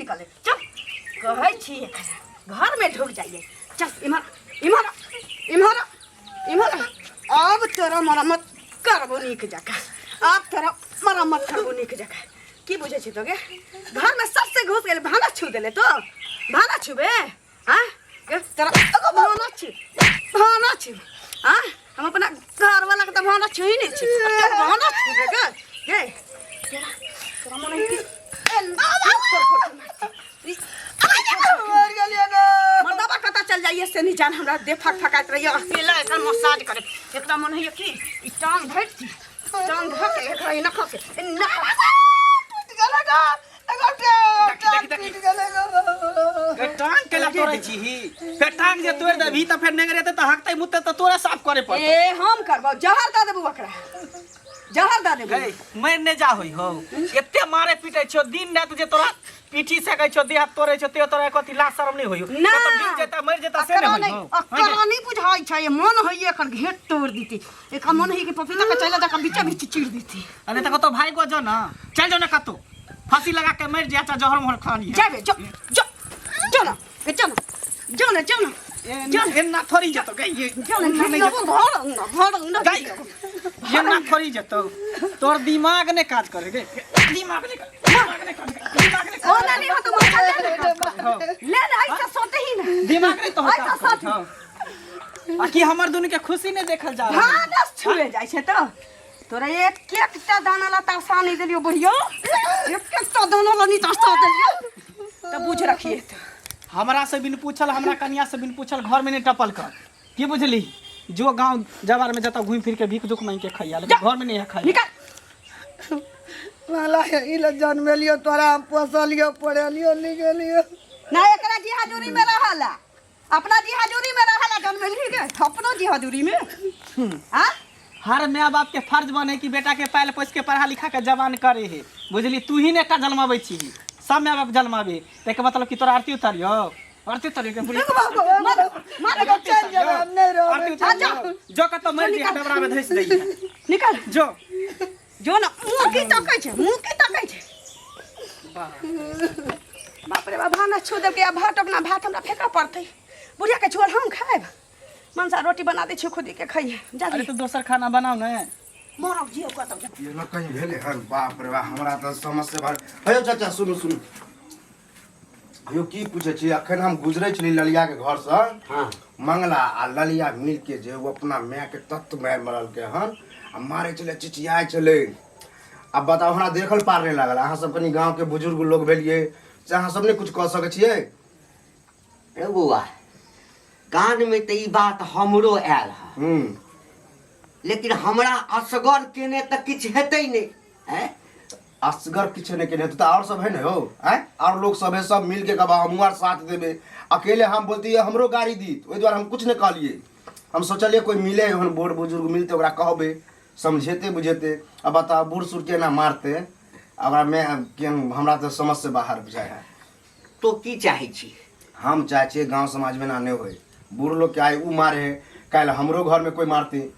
निकले चल कहे छी घर में ढुक जाइए चल इमर इमर इमर इमर अब तेरा मरम्मत करबो नीक जगह अब तेरा मरम्मत करबो नीक जगह की बुझे छी तोगे घर में सबसे घुस गेले भाना छू देले तो भाना छुबे हां तेरा भाना छू हां हम अपना घर वाला के तो भाना छू ही नहीं छी भाना छुबे के ये तेरा तेरा मन है मर्दाबा कता चल जाइए से नहीं जान हमरा दे फक फकात रहिए अकेला एकर मसाज करे एकरा मन है कि ई टांग भरती टांग धक एकरा ई नख से नख टूट गलेगा टांग के ला तोरे छी फिर टांग जे तोड़ देबी त फिर नेगरे त हकतै मुत्ते त तोरा साफ करे पड़त ए हम करबो जहर दा देबो बकरा जहर दा देबो मर ने जा होई हो एते मारे पीटे छो दिन रात जे तोरा पीठी से कहै छो देह तोरे छो ते तोरा कथि लाज शरम नहीं होई ना तो दिन जेता मर जेता से नहीं होई अकरा नहीं बुझाई छै मन होई एकर घेट तोड़ दीती एका मन है कि पपीता के चला जा के बीच बीच चीर दीती अरे त तो भाई को जो ना चल जो ना कतो फांसी लगा के मर जाता जहर मोहर खा लिया जाबे जो जो जो ना ये ना थोड़ी जतो गई ये ये ना थोड़ी जतो तोर दिमाग ने काज करे गे दिमाग ने ओ नहीं हो तो ले ना ऐसा सोते ही ना दिमाग ने तो आकी हमर दुनु के खुशी ने देखल जा रहा हां दस छुए जाय छै तो तोरा एक केकटा दाना ला तासा नहीं देलियो बुढ़ियो एक केकटा दाना ला नहीं तासा देलियो त बुझ रखिए हमरा से बिन पूछल हमरा कन्या से बिन पूछल घर में नहीं टपल कर की बुझली जो गांव जवार में जता घूम फिर के भीख दुख मांग के खइया लेकिन घर में नहीं खाई निकाल वाला इल जन्मेलियो तोरा पोसलियो पढ़लियो लिखलियो ना एकरा जी हाजुरी में रहला अपना जी हाजुरी में रहला जन्मेली के अपनो जी हाजुरी में हां हर माँ बाप के फर्ज बने कि बेटा के पाल पोस के पढ़ा लिखा के जवान करे है बुझली तू ही ने का जन्मावे छी सब माँ बाप जन्मावे तेके मतलब कि तोरा आरती उतारियो आरती उतारियो के बुढ़ी मारे को चल जा नहीं रो आरती उतारियो जो का तो मर जी डबरा में धस दई निकाल जो जो ना मुंह की तकै छै बाप रे बाप भाना छू देब के भात अपना भात हमरा फेंका पड़तै बुढ़िया के छोड़ हम खाएब मनसा रोटी बना दे छी खुद के खाइए जा अरे तो दोसर खाना बनाओ ना मोरब जियो कत ये न कहीं भेले हर बाप रे बा हमरा त समस्या भर हेयो चाचा सुनु यो की पूछे छी अखन हम गुजरे छली ललिया के घर से हां मंगला आ ललिया मिल के जे वो अपना मां के तत्व मार मरल के हन आ मारे चले चिचियाय चले अब बताओ हमरा देखल पार नहीं लागल अहाँ सब कनी गांव के बुजुर्ग लोग भेलिए से अहाँ सब ने कुछ कह सके छिए ए बुआ कान में त ई बात हमरो आयल है लेकिन हमरा असगर केने त किछ हेतै नै हैं असगर किछ ने केने त और सब है न हो हैं और लोग सब है सब मिल के कबा हम और साथ देबे अकेले हम बोलती है हमरो गाड़ी दी ओइ द्वारा हम कुछ न कहलिए हम सोचलिए कोई मिले हन बूढ़ बुजुर्ग मिलते ओकरा कहबे समझेते बुझेते अब बता बूढ़ सुर के ना मारते अगर मैं हमरा तो समझ से बाहर बुझाय है तो की चाहे छी हम चाहे छी गांव समाज में ना ने होय बूढ़ लोग के आए उ मारे है कल हमरो घर में कोई मारते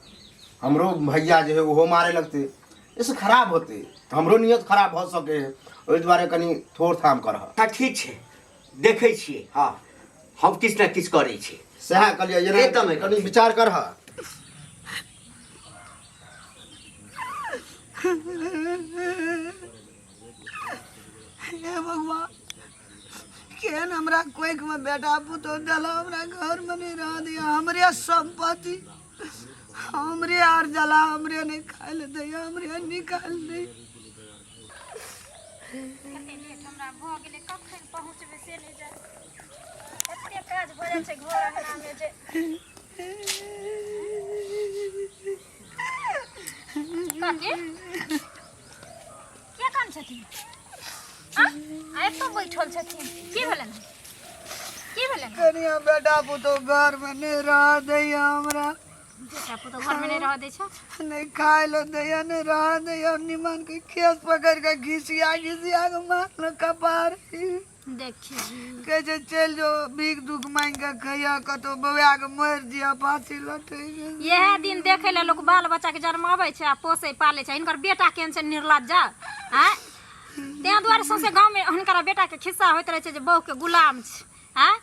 हमरो भैया जो है वो मारे लगते इससे खराब होते तो हमरो नियत खराब हो सके ओइ द्वारे कनी थोड़ थाम कर त ठीक छै देखै छी हां हम किछ न किछ करै छी सह कलिया ये एकदम कनी विचार कर हा हे भगवान केन हमरा कोई में बेटा पुतो दला हमरा घर में नहीं रह दिया हमरे संपत्ति हमरे आर जला हमरे नहीं खाए ले दे हमरे निकाल दे कते लेट हमरा भ गेले कखन पहुंचबे से ले जा एते काज भ जाय छै घर अंगना में जे काके क्या काम छथिन आय तो बैठल छथिन की भेलन कनिया बेटा पुतो घर में नहीं रह दे हमरा बेटा पुतो घर में नहीं रह दे छ नहीं खाए लो दे नहीं रह दे निमन के खेस पकड़ के घिसिया के मार कपार देखिए कैसे चल जो भीख दुख मांग के खैया कतो बउआ के मर जिया फांसी लटे यह दिन देखे ले लोग बाल बच्चा के जन्मावे छै आ पोसे पाले छै इनकर बेटा केन से निर्लज्ज हैं तें द्वारे सौंसे गाँव में हुनकर बेटा के खिस्सा होइत रहे छै जे बहू के गुलाम छै हाँ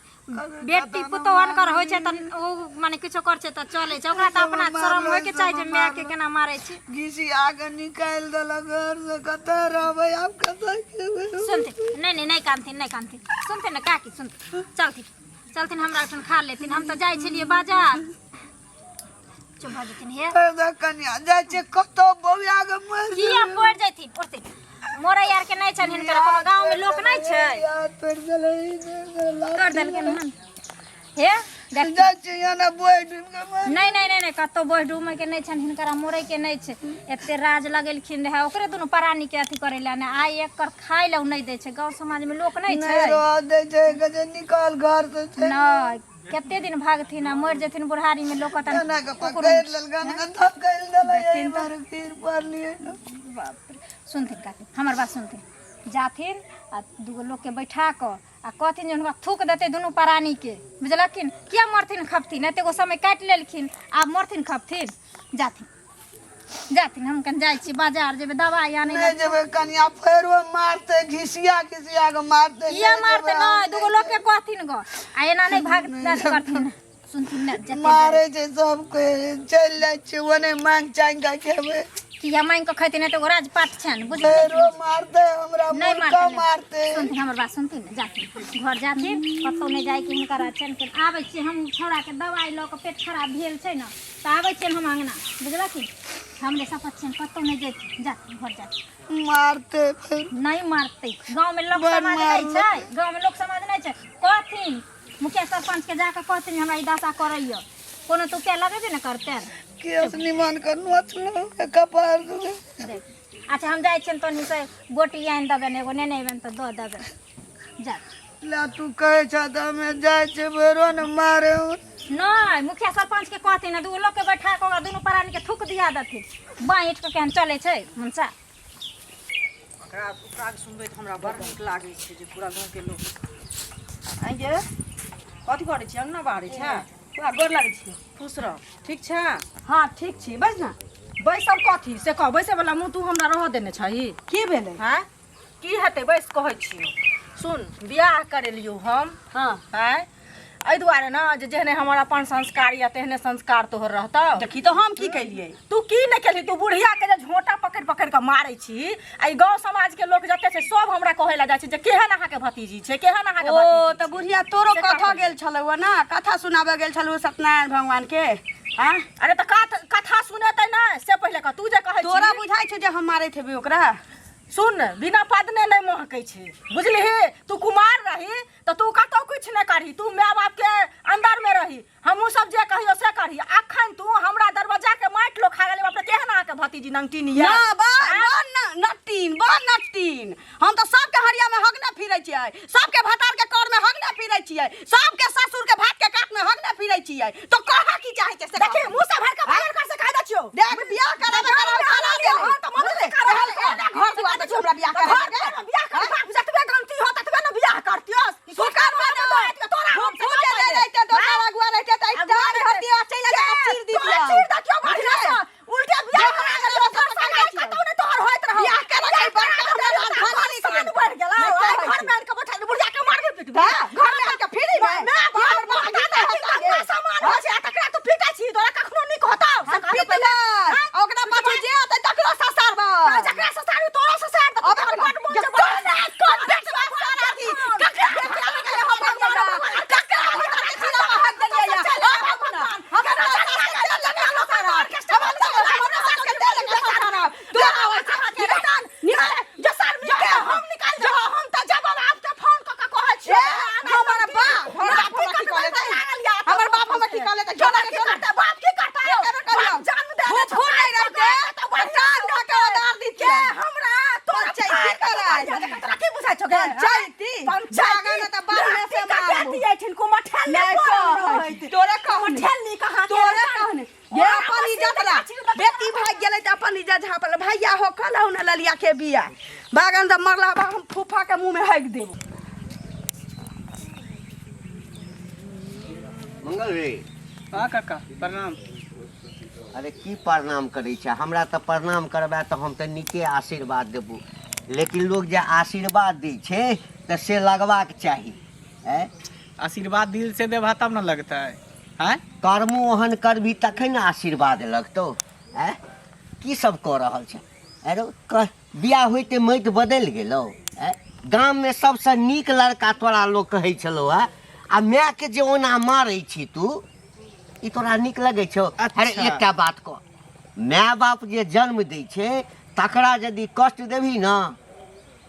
बेटी पुतहु हुनकर होइ छै त ओ माने किछो कर छै त चले छै ओकरा त अपना शरम होय के चाही जे माय के केना मारे छै घिसी आके निकाल देलक घर से कत रहबै आप कत खेबै सुनते नहीं कानथिन सुनते न काकी सुनते चलथिन हमरा ओठन खा लेथिन हम त जाय छलिए बाजार चुप भ जेथिन हे कन्या जाइ छै कत बौआ के मर किया पड़ जैथिन ओते मोरा यार के नहीं छन हिनकर कोनो गांव में लोक नहीं छै यार तोड़ देले कर देलके न हे देख जाइ छै याना बोइ डूब के मर नहीं कतो बोझ डूमे के नहीं छन हिनकर मोरे के नहीं छै एते राज लगेलखिन रहे ओकरे दुनु प्राणी के अथी करे ला ने आइ एकर खाइ ला नहीं दै छै गांव समाज में लोक नहीं छै नहीं रह दै छै गजे निकाल घर से छै नहीं केते दिन भागथिन आ मर जेथिन बुढ़ारी में लोक तन ना के पकड़ लेलगन गंधा कैल देले यही बार फिर पर लिए सुनथिन काकी हमर बात सुनथिन जाथिन आ दूगो लोग के बैठा क आ कहथिन जे हुनका थूक देते दुनू प्राणी के बुझलखिन किया मरथिन खपथिन एते गो समय काटि लेलखिन आब मरथिन खपथिन जाथिन हम कन जाइ छी बाजार जेबे दवाई आने नहीं जेबे कन्या फेरो मारते घिसिया के मारते किया मारते नहीं दूगो लोग के कहथिन ग आ एना नहीं भाग करथिन सुनथिन न जते मारे छै सब के चल जाइ छै ओने मांग चांग का खेबे किया मांग के खैथिन एते गो राजपाट छन बुझलिन फेरो मारते हमरा नहीं मुर्गा मारते सुनथिन हमर बात सुनथिन जाथिन घर जाथिन कतौ नहीं जाय कि हुनकर अचन के आबै छी हम छोड़ा के दवाई ल के पेट खराब भेल छै न त आबै छी हम अंगना बुझलखिन हमरे सपत छन कतौ नहीं जाय जाथिन घर जाथिन मारते फिर नहीं मारते गांव में लोग समाज नहीं छै गांव में लोग समाज नहीं छै कहथिन मुखिया सरपंच के जाके कहथिन हमरा ई दशा करैय कोनो तू क्या लगेबे न करते केस निमान कर नोचलो कपार दुले देख अच्छा हम जाय छिन तनी से गोटी आइन देबे एगो नेने एबन त दो देबे जा ला तू कहे छ त हमें जाय छै बेरो न मारे नहीं मुखिया सरपंच के कहथिन न दू लोग के बैठा के दुनू प्राणी के थूक दिया देथिन बाइट के केहन चले छै मनसा ओकरा सुनबै त हमरा बड़ नीक लागै छै जे पूरा गाँव के लोग आइये कथी करै छी अंगना बाहरै छै पूरा गोर लागै छी खुश रह ठीक छै हाँ ठीक छी बैस ना बैसल कथी से कह बैसे वाला मुँह तू हमरा रह देने छही की भेलै हाँ की हेतै बैस कहै छियौ सुन बियाह करेलियौ हम हाँ हैं एहि दुआरे ना जे जेहने हमर अपन संस्कार या तेहने संस्कार तोहर रहतौ देखी तो हम की केलियै तू की नहीं केली तू बुढ़िया के जे झोंटा पकड़ के मारै छी आ गाँव समाज के लोग जते छै सब हमरा कहै ला जाइ छै जे केहन अहाँ के भतीजी छै केहन अहाँ के भतीजी ओ त बुढ़िया तोरो कथा गेल छलौ ना कथा सुनाबे गेल छलौ सत्यनारायण भगवान के हां अरे त कथा सुनेतै ना से पहिले का तू जे कहै छी तोरा बुझाइ छै जे हम मारैत हेबै ओकरा सुन बिना पदने नहीं महकै छै बुझलिही तू कुमार रही तो तू कतौ कुछ नहीं करही तू माय बाप के अंदर में रही हमहू सब जे कहियो से करही अखन तू हमरा दरवाजा के माइट लो खा गेलै बाप रे केहन आके भतीजी नंगटीन या ना बा नटीन हम तो सब के हरिया में हगने फिरै छियै सब के भतार के कर में हगने फिरै छियै सब के ससुर के भात के काट में हगने फिरै छियै तो कहा की चाहे छै से देखी मुंह से भर के बाहर कर से कह दै छियो देख बियाह कराबे करा दे हां तो मत से कर घर दुआ दे हमरा बियाह कराबे बियाह कर जतबे गलती हो ततबे न बियाह करतियो सुकार में तोरा हम फूटे ले जाते दोसर अगुआ रहते त डाल हटिया चल जा चीर दी चीर द क्यों बढ़िया उल्टे बियाह करा दे कतौ ने तोहर होइत रहो बियाह करा दे खाली से बढ़ गेला घर में के बैठा बुढ़िया के मारबे पिटबे घर में के फिरी में घर में के सामान हो छै तकरा तू पिटा छी तोरा कखनो नी कहता से कहले पहिले ओकरा पाछे जे आते तकरो ससारबा जकरा ससार तोरा ससार त ओकर घट मोच कोन बेच सारा दी ककरा भैया हो कहलौ न ललिया के बिया बागन त मरला बा हम फूफा के मुंह में हक देब मंगल रे हाँ काका प्रणाम अरे की प्रणाम करै छै हमरा त प्रणाम करबा त हम त नीके आशीर्वाद देबू लेकिन लोग जे आशीर्वाद दै छै तऽ से लगबाक चाही। आशीर्वाद दिल से देबा तब न लगतै। हैं कर्मो ओहन करबही तखन ने आशीर्वाद लगतौ। की सब कऽ रहल छै? अरे बियाह होइते माटि बदलि गेलौ। गाममे सबसँ नीक लड़का तोरा लोग कहै छलौ आ मायके जे ओना मारै छी तू, ई तोरा नीक लगै छौ? अरे एकटा बात कह, माय बाप जे जन्म दै छै तकरा यदि कष्ट देबही न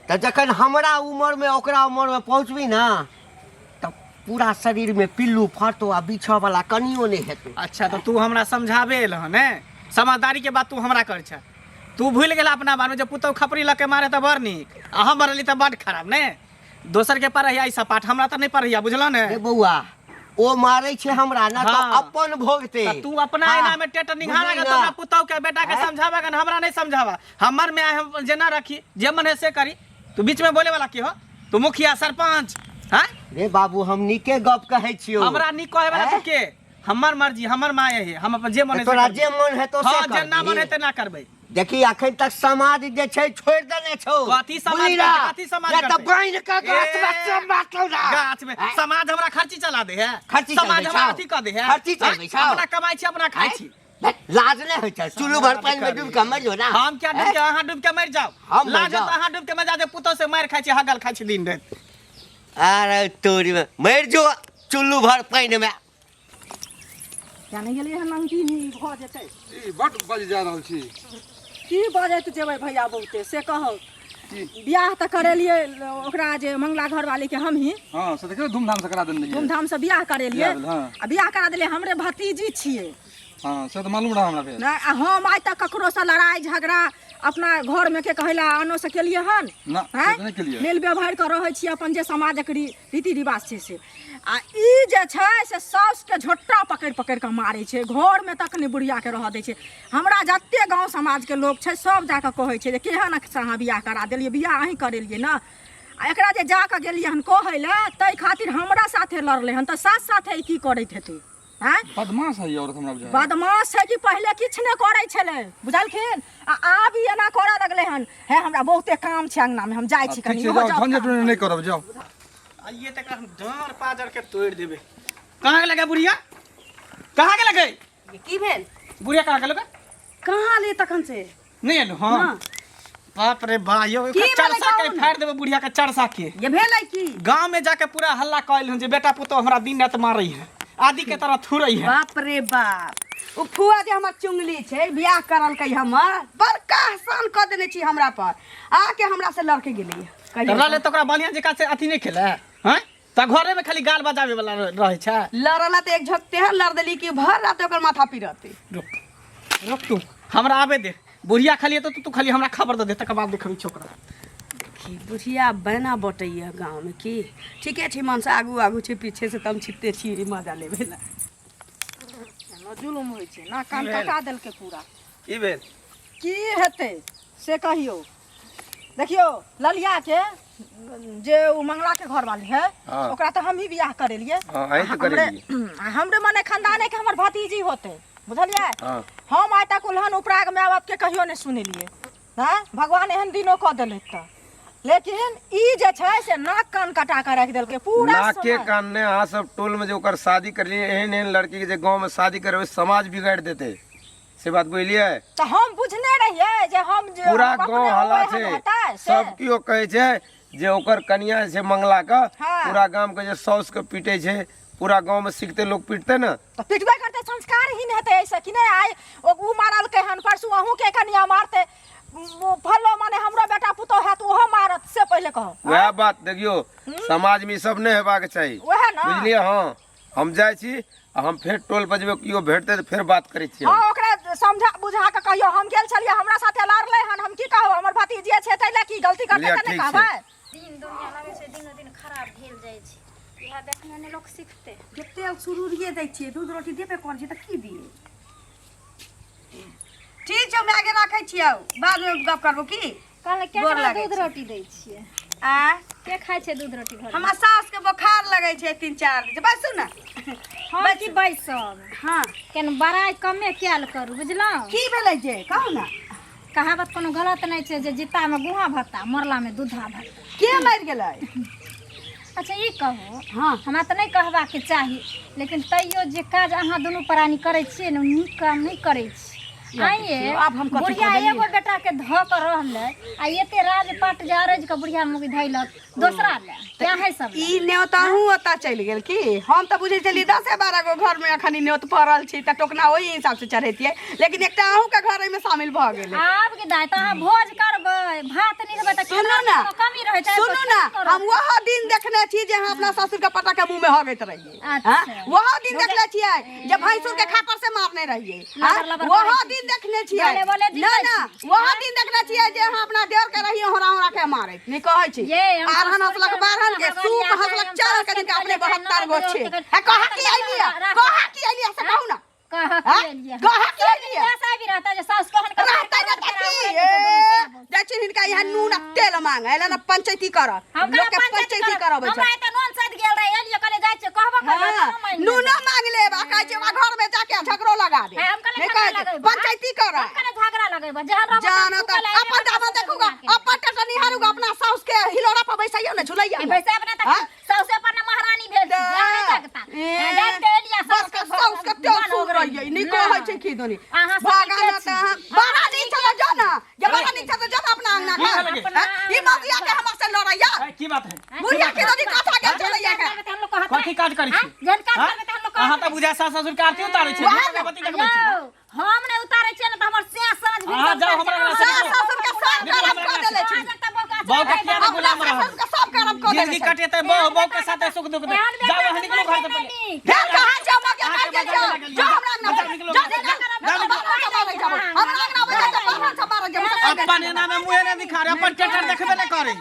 तऽ जखन हमरा उमरमे ओकरा उमरमे पहुँचबी न तऽ पूरा शरीरमे पिल्लू फटतौ आ बिछऽवला कनियो नहि हेतौ। अच्छा तो तू हमरा समझाबे एलह ने, समझदारी के बात तू हमरा कर छ। तू भूल गेला अपना बारे में, जब पुतौ खपरी लग के मारे तो बड़ नीक आ हम मरली तो बड़ खराब ने। दोसर के पढ़ैया ई सपाट, हमरा तो नहीं पढ़ैया, बुझलो ने? रे बौआ, ओ मारै छै हमरा ना तो हाँ। अपन भोगते। तो तू अपना आईना में टेट निहारा के तोरा पुतौ के बेटा के समझावा के, हमरा नहीं समझावा। हमर में हम जेना रखी, जे मन है से करी। तू बीच में बोले वाला की हो? तू मुखिया सरपंच हैं? रे बाबू, हम नीके गप कहै छियो। हमरा नी कहे वाला तू के? हमर मर्जी, हमर माय है, हम अपन जे मन है तोरा जे मन है तो से हां, कर। जे ना मन है ते ना करबै। देखी अखन तक समाज जे छै छोड़ देने छौ। कथी समाज करतै? कथी समाज या तो करतै? बांध के गाछ में से मारतौ ना। गाछ में समाज हमरा खर्ची चला दे है। खर्ची समाज चलबै हमरा छौ? अथी कर दे है। खर्ची चलबै छौ? अपना कमाई छी, अपना खाई छी। लाज नहीं होय छै? चुल्लू भर पानी में डूब के मर जो ना। हम क्या डूब के, अहाँ डूब के मर जाओ। हम मर लाज जाओ। तो अहाँ डूब के मर जाओ, पुतो से मार खाई छी, हगल खाई छी दिन रात। अरे तोरी में मर जो चुल्लू भर पानी में। जाने गेलिए हम अंकी नहीं भ जेतै। ई बड बज जा रहल छी। की बजैत जेबै भैया बहुते से कहो। बियाह तऽ करेलिए ओकरा जे मंगला घर वाली के हम ही हां से देखियो धूमधाम से करा देने रहिए। धूमधाम से बियाह करेलिए। हाँ। आ बियाह करा देलिए, हमरे भतीजी छिए। हां से तो मालूम रहा हमरा फिर। नहीं हम आज तक ककरो से लड़ाई झगड़ा अपना घर में के कहला अनो से केलिए हन ना, हैं? से नहीं केलिए। मेल व्यवहार कर रहै छी अपन जे समाजक रीति रिवाज छै से। आ ई जे छै से साउस के झोट्टा पकड़ पकड़ के मारै छै, घर में तक नहीं बुढ़िया के रह दै छै। हमरा जते गांव समाज के लोग छै सब जाके कहै छै जे केहन से अहाँ बियाह करा देलिए, बियाह अहीं करेलिए ना। आ एकरा जे जाके गेलिए हन कहै ले, तै खातिर हमरा साथे लड़ले हन, त साथ साथे ई की करैत हेतै? हैं? बदमाश है ये औरत हमरा बुझा। बदमाश है कि पहले किछ नहीं करे छले, बुझलखिन? आ आब ई एना करे लगले हन। है हमरा बहुते काम छै अंगना में, हम जाय छी कनी। ठीक छै, जाओ झंझट नहीं करब, जाओ। आइए तक हम डांर पाजर के तोड़ देबे। कहां के लगे बुढ़िया? कहां के लगे? की भेल? बुढ़िया कहां के लगे? कहाँ ले तखन से? नहीं आलो। हां बाप रे बा, यो की चरसा भेलै के गाँव में? फाड़ देबे बुढ़िया के चरसा के। ये भेलै की? गांव में जाके पूरा हल्ला कइल हन जे बेटा पुतो हमरा दिन रात मारै है, आदि के तरह थुरई है। बाप रे बाप, उ फुआ जे हमर चुंगली छै, बियाह करल कई हमर बड़का एहसान क देने छी हमरा पर। आके हमरा से लड़के गेलै। रहले तो ओकरा बढ़िया जका से अथी नहीं खेले हैं? त घरे में खाली गाल बजावे वाला रहे छै। लड़ला त एक झकते है लड़ देली कि भर रात ओकर माथा पिरते। रुक तू हमरा आवे दे। बुढ़िया खाली तो तू खाली हमरा खबर दे, तक बाद देखबी छोकरा। की बुढ़िया बना बटैया गांव में की? ठीके छै, मन से आगू आगू छै, पीछे से तम छिपते छी रे मजा लेबे ना। न जुलुम होय छै ना, कान कटा देल के पूरा। ई भेल की हेतै से कहियो। देखियो ललिया के जे उ मंगला के घर वाली है, हाँ। ओकरा तो हम ही बियाह करेलिए। हां आई तो करेलिए। हमरे मने खानदाने के हमर भतीजी होते, बुझलिए? हां हम आज तक उल्हन उपराग माय बाप के कहियो नहीं सुनेलिए। हैं? भगवान एहन दिनो क देले त। लेकिन ई जे छै से नाक कान कटा के रख देलके पूरा। ना के समय। कान ने आ सब टोल में जो ओकर शादी कर लिए, एहन एहन लड़की के जे गांव में शादी करे समाज बिगाड़ देते। से बात बोलिए। तो हम बुझने रहिए जे हम जे पूरा हम अपने गांव हल्ला होबै, हम हटाए छै, से। सब कियो कहे छै जे ओकर कनिया छै मंगला का। हाँ। पूरा गांव के जे सौस के पीटे छै, पूरा गांव में सीखते लोग पीटते ना। तो पिटबे करते, संस्कार ही नहीं हेतै ऐसे कि नहीं? आए उ मारल के हन, परसू अहूँ के कनिया मारते, फल्लो माने हमरो बेटा पुतो है तो ओहो मारत, से पहले कहो। वह बात देखियो, समाज में सब नहीं हेबाक चाहिए, वह ना। बुझलिए? हाँ हम जाय छी, आ हम फिर टोल बजबे कियो भेटते तो फिर बात करै छी। हाँ ओकरा समझा बुझा के कहियो हम गेल छलिए, हमरा साथे लड़ले हन, हम की कहब? हमर भतीजी छै तैले की गलती करते लिया, त नहीं ठीक छै। कहबै? दिन दुनिया लगे छै, दिनो दिन खराब भेल जाइ छै। इएह देखने ने लोग सीखते। केते सुरूरिये दै छियै, दूध रोटी देबे कोन छै त की दिए? ठीक छै, मैं आगे राखै छियै, बाद में गप करबो की? कहले गोर केकरा लागै दूध छै। रोटी दै छियै? आ के खाइ छै दूध रोटी घर में? हमरा सास के बुखार लगै छै 3-4 दिन। बैसू ना। हाँ की बैसब? हाँ केन बड़ाई कमे कैल करू, बुझलहुँ? की भेलै जे कहू ना। कहावत कोनो गलत नहीं छे जे जीता में गुहा भरता मरला में दूधा भरता। के मर गेलै? अच्छा ई कहो हाँ हमरा तो नहीं कहबा के चाही लेकिन तैयो जे काज अहाँ दुनू प्राणी करे छिए न नीक काम नहीं करे छी। आइए अब हम कथी बुढ़िया कह देलियै? एगो बेटा के ध कर रहले आ एते राजपाट जे अरज के बुढ़िया मुगी धैलक दोसरा ले क्या है सब ई न्योताहू ओता चलि गेल की? हम तो बुझे चली 10-12 गो घर में अखनी न्योत पड़ल छी त टोकना ओही हिसाब से चढ़ेतियै, लेकिन एकटा अहू के घर में शामिल भ गेल। आब के दाय त अहाँ भोज करबै भात नहीं देबै त सुनू ना, कमी रहे चाहे सुनू ना, हम वह दिन देखने छी जे हम अपना ससुर के पटा के मुंह में हगैत रहिए। अच्छा। हाँ? वह दिन देखले छियै जब भैंसुर के खापर से मारने रहिए। हाँ? लबर वह करै छी। दिन देखने छियै बोले बोले ना जीतै ना, छी। वह दिन देखने छियै जे हम अपना देवर के रहिए होरा के मारे नहीं कहै छी। ये हम आरहन ससुर हसलक के बारहन के भगवान सूप या हसलक हम चार ससुर के दिन के के अपने भगवान 72 गो या छे। हम है कहा की आइलिया? कहा की आइलिया से कहू ना। कहा हाँ? के लिए कहा की आइलिया? ऐसा भी रहता है जो सास कहन का रहता है ना देखी हिनका यहाँ नून आ तेल मांगे एला ना पंचायती कर हम लोग के पंचायती करबै छै। हमरा त नोन सद गेल रहे एलियो कले जाय छै कहबो हाँ, नूना मांग ले बा कहै छै वहाँ घर में जाके झगड़ो लगा दे। हम कले नहीं कहै छै पंचायती कर हम कले झगड़ा लगेबा जहां रब जानो त अपन दामन देखूगा अपन टटनी हारूगा अपना साउस के हिलोरा पर बैसाइयो ना झुलैया में। वैसे अपने हाँ? तक साउसे पर ना महारानी भेल छी नहीं सकता जान के एलिया बस के साउस के तेल सूग रहिए नहीं कहै छै की दोनी भागा ना त बाहर नहीं चला जा ना जे बाहर नहीं चला जा अपना अंगना की लगे? का। ई मौजिया के हमर से लड़ैया की बात है? बुढ़िया के दोनी कथा के चलैया का। हम लोग कहत कथी काज करै छी? जन काज हाँ? करबे त हम लोग अहाँ त बुझा सास ससुर के आरती उतारै छी, भगवती देखबै छी। हम ने उतारे छियै न त हमर से साँझ भी अहाँ जाओ हमरा सास ससुर के सब करम क देले छी। बहु के किया ना गुलाम सास रहब? ससुर के सब करम क देले जिंदगी छी। कटेतै बहु के साथे सुख दुख दे। जाओ अहाँ निकलो घर से पहले। फिर कहां जाओ मगे कर के जाओ जो हमरा अंगना जाओ, निकलो। जा हमरा अंगना बजा के बाहर से मार जाओ। अपन एना में मुंह ने दिखा रे, अपन टेटर देखबे न करे।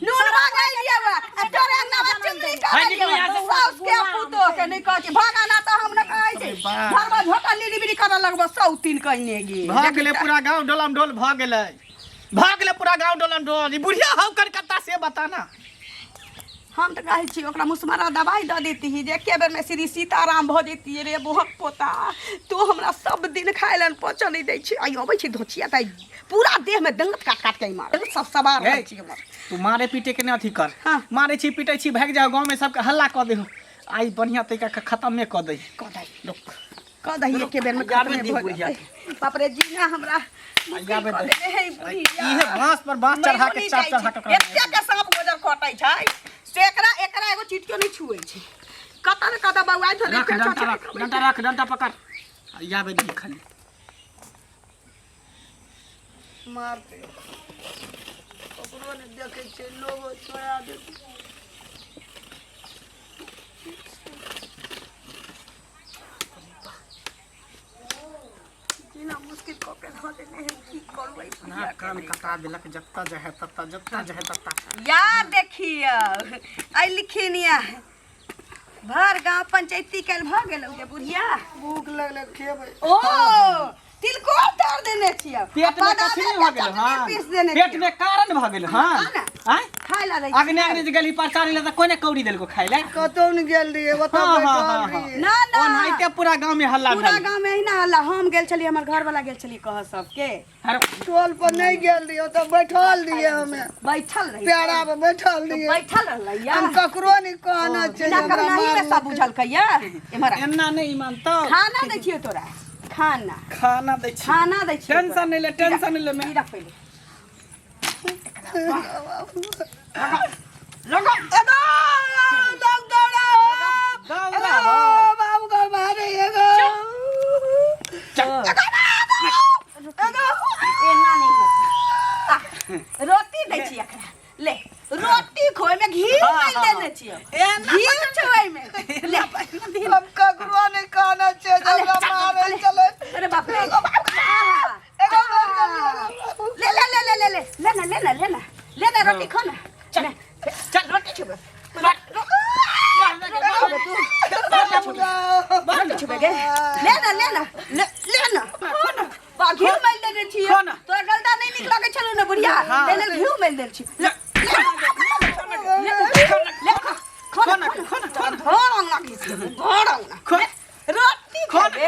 नून मांगे लिए बा तोरे अंगना में चिमनी हाय, कर निकलो यहाँ से। सास के पुतो के नहीं कहै छै भागाना त हम न कहै छै घर में झोका लीली बिरी कर लगबो 103 कहने गे। भ गेलै पूरा गांव डोलम डोल भ गेलै। भ गेलै पूरा गांव डोलम डोल। ई बुढ़िया हौ कलकत्ता से बता ना। हम तो कहै छी ओकरा मुसमरा दवाई द देती ही जे एके बेर में श्री सीताराम भ जेती रे बोहक पोता। तू हमरा सब दिन खाए लन पच नहीं दै छी। आई अबै छी धोचिया त पूरा देह में दंगत काट काट के मार सब सवार रहै छी हमर। तू मारे पीटे के न अथी कर। हाँ। मारे छी पीटे छी भाग जाओ गांव में सबके हल्ला क देहु। आई बढ़िया तरीका के खत्म में क दई। लोग क दही एके बेर में गाबे खत्म दी भ बुढ़िया। जाई। बाप रे जीना हमरा गाबे दे। इहे इहे बांस पर बांस चढ़ा के चाप चढ़ा के एते के सांप गोजर कटै छै से एकरा एगो चिटियो नहीं छुए छै। कत न कत बउआइ थले रख डंटा रख डंटा पकड़। याबे दी खाली। मार दे ककरो ने देखे छै लोग छोड़ा दे। जीना मुश्किल क के ध देने है की करबै। ना कान कटा देलक जत्ता जहे तत्ता जत्ता जहे तत्ता। यार देखियो आई लिखिनिया भर गांव पंचायती कल भ गेलौ ये बुढ़िया। भूख लगले खेबै। ओ तिलकोर तोड़ देने छियै पेट में कथी भ गेल? हां पीस देने पेट में कारण भ गेल। हां हैं खाय ला दै अग्नि अग्नि जे गली पर चारी ले त कोने कौड़ी देलको खाइ ले। कतौ न गेल रहिए ओतऽ हाँ, बैठल हाँ, हाँ, रहिए। ना ना ओनाइते पूरा गांव में हल्ला पूरा भेल। गांव में ही ना हल्ला। हम गेल छली हमर घर वाला गेल छली कह सबके अरे टोल पर नहीं गेल रहिए ओतऽ बैठल रहिए हमे बैठल रही प्यारा पे बैठल रहिए। बैठल रहलै हम ककरो नहीं कहना छै ना हमरा नहीं में मार सब बुझल कहिया एमरा एना नहीं मानतो। खाना दै छियै तोरा खाना खाना दै छी। खाना दै छियै टेंशन नहीं ले टेंशन नहीं ले मैं। रख पहिले लगा एगो दम दौड़ा दौड़ा एगो बाबू को मारे एगो एना नहीं होता रोटी दै छियै एकरा ले रोटी खोय में घी नहीं देने छियै घी छोय में ले हम ककरो नहीं कहना छै हमरा मारे चले। अरे बाप रे एगो ले ले ले ले ले ले लेना लेना लेना लेना रोटी खा ना चल चल रोटी छुबे रोटी छुबे गे लेना लेना लेना बा घी मिल देने छियै खा ना। तोरा गलदा नहीं निक लगे छलो ना बुढ़िया ले ले घी मिल देल छी ले ले खा ना खा ना घर अंगना की घर अंगना रोटी खा दे